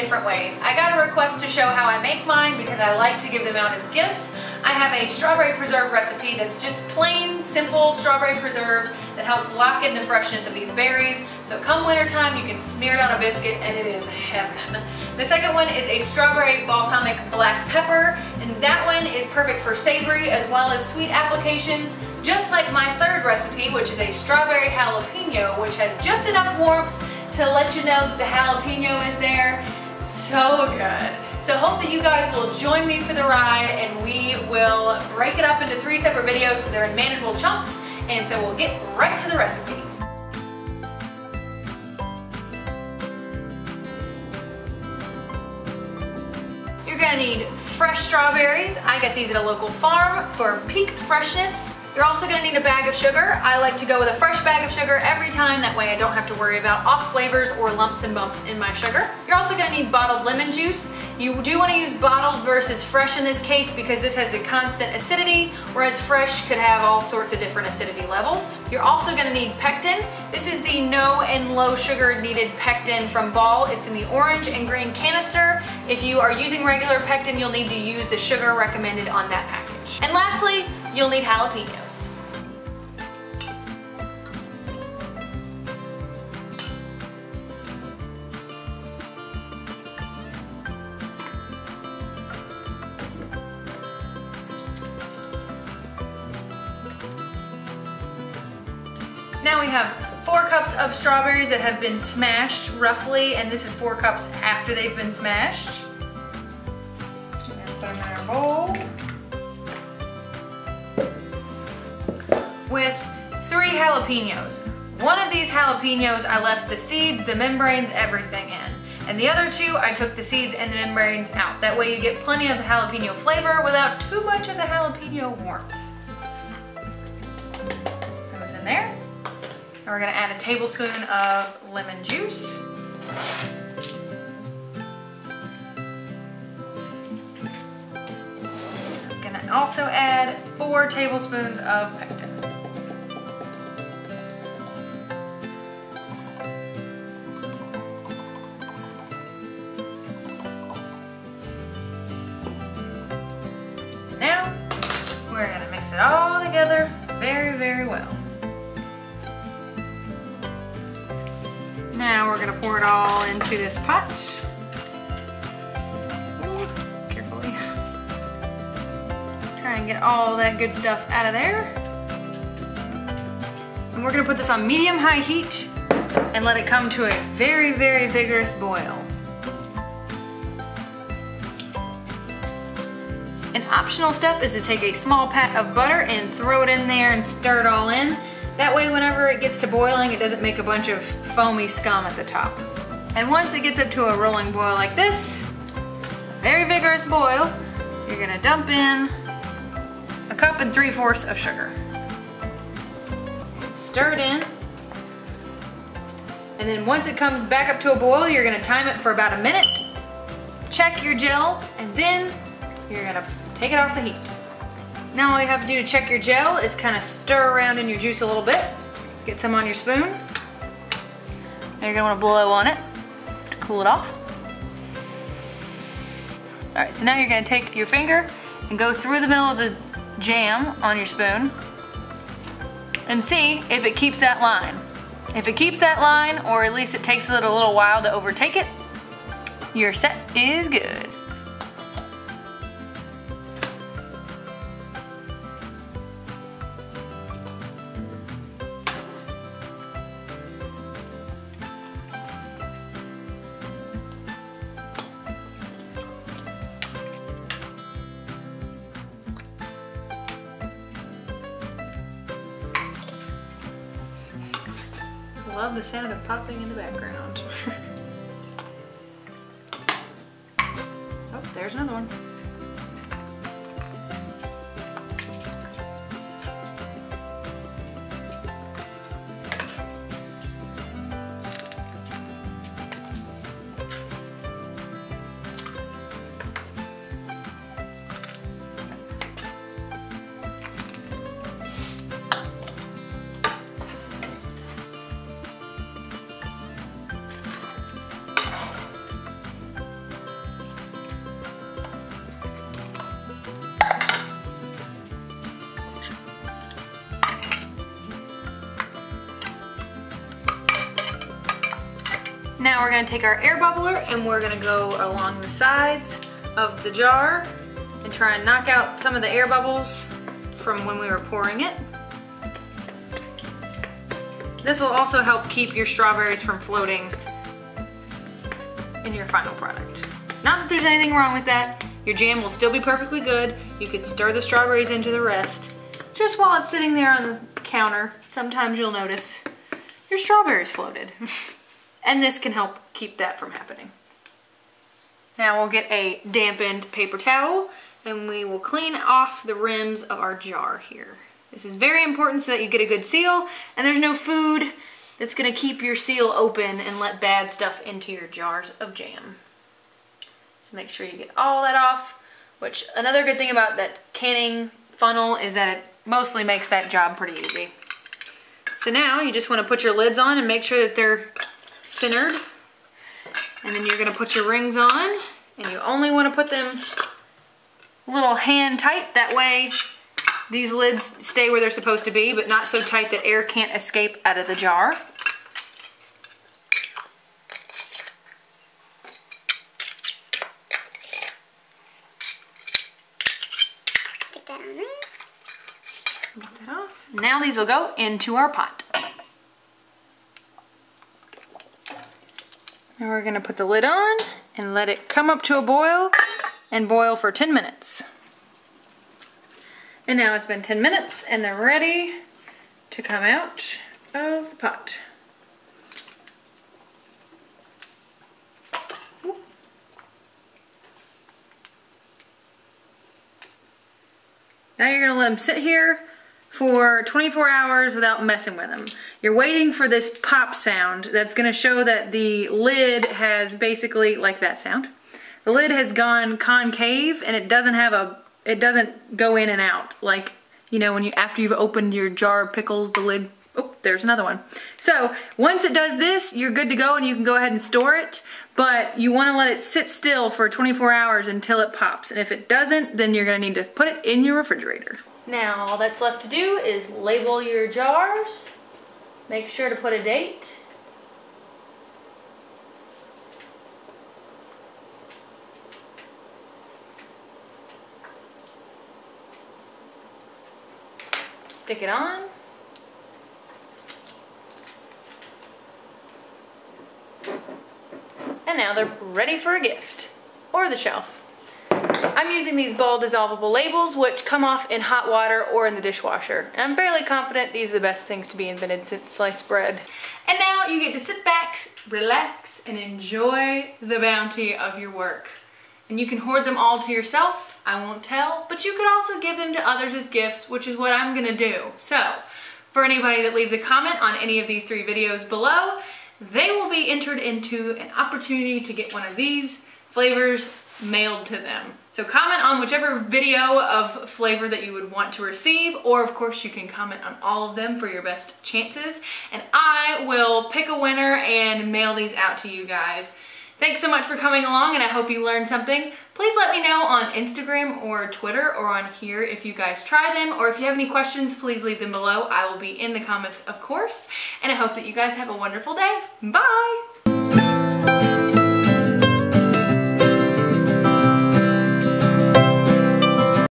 different ways. I got a request to show how I make mine because I like to give them out as gifts. I have a strawberry preserve recipe that's just plain, simple strawberry preserves that helps lock in the freshness of these berries. So come wintertime, you can smear it on a biscuit and it is heaven. The second one is a strawberry balsamic black pepper, and that one is perfect for savory as well as sweet applications, just like my third recipe, which is a strawberry jalapeno, which has just enough warmth to let you know that the jalapeno is there. So good. So hope that you guys will join me for the ride, and we will break it up into 3 separate videos so they're in manageable chunks, and so we'll get right to the recipe. You're gonna need fresh strawberries. I got these at a local farm for peak freshness. You're also gonna need a bag of sugar. I like to go with a fresh bag of sugar every time, that way I don't have to worry about off flavors or lumps and bumps in my sugar. You're also gonna need bottled lemon juice. You do wanna use bottled versus fresh in this case because this has a constant acidity, whereas fresh could have all sorts of different acidity levels. You're also gonna need pectin. This is the no and low sugar needed pectin from Ball. It's in the orange and green canister. If you are using regular pectin, you'll need to use the sugar recommended on that package. And lastly, you'll need jalapenos. Now we have 4 cups of strawberries that have been smashed roughly, and this is 4 cups after they've been smashed. Put them in our bowl. With 3 jalapenos. One of these jalapenos I left the seeds, the membranes, everything in. And the other 2 I took the seeds and the membranes out. That way you get plenty of the jalapeno flavor without too much of the jalapeno warmth. Goes in there. And we're gonna add a tablespoon of lemon juice. I'm gonna also add 4 tablespoons of pectin. Now, we're gonna mix it all together very, very well. Now we're gonna pour it all into this pot. Ooh, carefully. Try and get all that good stuff out of there. And we're gonna put this on medium-high heat and let it come to a very, very vigorous boil. An optional step is to take a small pat of butter and throw it in there and stir it all in. That way whenever it gets to boiling, it doesn't make a bunch of foamy scum at the top. And once it gets up to a rolling boil like this, a very vigorous boil, you're gonna dump in 1 cup and 3/4 of sugar. Stir it in. And then once it comes back up to a boil, you're gonna time it for about a minute. Check your gel, and then you're gonna take it off the heat. Now all you have to do to check your gel is kind of stir around in your juice a little bit. Get some on your spoon. Now you're gonna wanna blow on it to cool it off. All right, so now you're gonna take your finger and go through the middle of the jam on your spoon and see if it keeps that line. If it keeps that line, or at least it takes it a little while to overtake it, your set is good. Love the sound of popping in the background. Oh, there's another one. now we're gonna take our air bubbler and we're gonna go along the sides of the jar and try and knock out some of the air bubbles from when we were pouring it. This will also help keep your strawberries from floating in your final product. Not that there's anything wrong with that. Your jam will still be perfectly good. You could stir the strawberries into the rest. Just while it's sitting there on the counter, sometimes you'll notice your strawberries floated. And this can help keep that from happening. Now we'll get a dampened paper towel and we will clean off the rims of our jar here. This is very important so that you get a good seal and there's no food that's gonna keep your seal open and let bad stuff into your jars of jam. So make sure you get all that off, which another good thing about that canning funnel is that it mostly makes that job pretty easy. So now you just wanna put your lids on and make sure that they're centered. And then you're gonna put your rings on and you only wanna put them a little hand tight. That way these lids stay where they're supposed to be, but not so tight that air can't escape out of the jar. Stick that on there. Get that off. Now these will go into our pot. Now we're gonna put the lid on and let it come up to a boil and boil for 10 minutes. And now it's been 10 minutes and they're ready to come out of the pot. Now you're gonna let them sit here for 24 hours without messing with them. You're waiting for this pop sound that's gonna show that the lid has basically, like that sound, the lid has gone concave and it doesn't go in and out. Like, you know, when after you've opened your jar of pickles, the lid, oh, there's another one. So once it does this, you're good to go and you can go ahead and store it, but you wanna let it sit still for 24 hours until it pops. And if it doesn't, then you're gonna need to put it in your refrigerator. Now, all that's left to do is label your jars. Make sure to put a date. Stick it on. And now they're ready for a gift or the shelf. I'm using these ball dissolvable labels which come off in hot water or in the dishwasher. And I'm fairly confident these are the best things to be invented since sliced bread. And now you get to sit back, relax, and enjoy the bounty of your work. And you can hoard them all to yourself, I won't tell, but you could also give them to others as gifts, which is what I'm gonna do. So, for anybody that leaves a comment on any of these 3 videos below, they will be entered into an opportunity to get one of these flavors mailed to them. So comment on whichever video of flavor that you would want to receive, or of course you can comment on all of them for your best chances, and I will pick a winner and mail these out to you guys. Thanks so much for coming along and I hope you learned something. Please let me know on Instagram or Twitter or on here if you guys try them, or if you have any questions, please leave them below. I will be in the comments, of course, and I hope that you guys have a wonderful day. Bye!